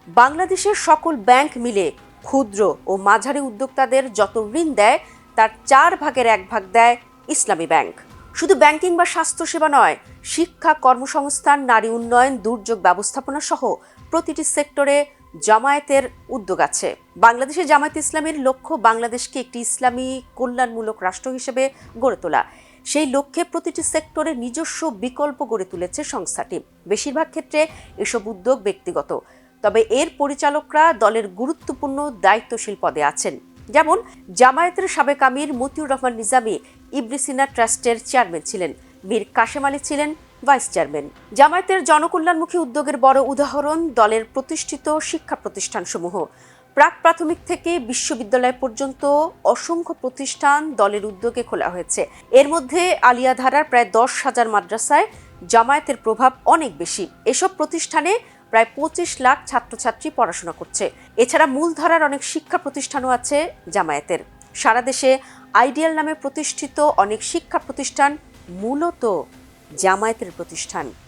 বাংলাদেশের সকল ব্যাংক মিলে ক্ষুদ্র ও মাঝারি উদ্যোক্তাদের যত ঋণ দেয় তার 1/4 দেয় ইসলামী ব্যাংক। শুধু ব্যাংকিং বা স্বাস্থ্যসেবা নয়, শিক্ষা, কর্মসংস্থান, নারী উন্নয়ন, দুর্যোগ ব্যবস্থাপনা সহ প্রতিটি সেক্টরে জামায়াতের উদ্যোগ আছে। বাংলাদেশে জামায়াতে ইসলামীর লক্ষ্য বাংলাদেশকে একটি ইসলামী কল্যাণমূলক রাষ্ট্র হিসেবে গড়ে তোলা। সেই লক্ষ্যে প্রতিটি সেক্টরে নিজস্ব বিকল্প গড়ে তুলেছে সংস্থাটি। বেশিরভাগ ক্ষেত্রে এসব উদ্যোগ ব্যক্তিগত, তবে এর পরিচালকরা দলের গুরুত্বপূর্ণ দায়িত্বশীল পদে আছেন। যেমন জামায়াতের সাবেক আমির মতিউর রহমান নিজামী ইবনে সিনা ট্রাস্টের চেয়ারম্যান ছিলেন, মীর কাশেম আলী ছিলেন ভাইস চেয়ারম্যান। জামায়াতের জনকল্যাণমুখী উদ্যোগের বড় উদাহরণ দলের প্রতিষ্ঠিত শিক্ষা প্রতিষ্ঠানসমূহ। প্রাক প্রাথমিক থেকে বিশ্ববিদ্যালয় পর্যন্ত অসংখ্য প্রতিষ্ঠান দলের উদ্যোগে খোলা হয়েছে। এর মধ্যে আলিয়া ধারার প্রায় 10,000 মাদ্রাসায় জামায়াতের প্রভাব অনেক বেশি। এসব প্রতিষ্ঠানে প্রায় 25 লাখ ছাত্রছাত্রী পড়াশোনা করছে। এছাড়া মূলধারার অনেক শিক্ষা প্রতিষ্ঠানও আছে জামায়াতের। সারা দেশে আইডিয়াল নামে প্রতিষ্ঠিত অনেক শিক্ষা প্রতিষ্ঠান মূলত জামায়াতের প্রতিষ্ঠান।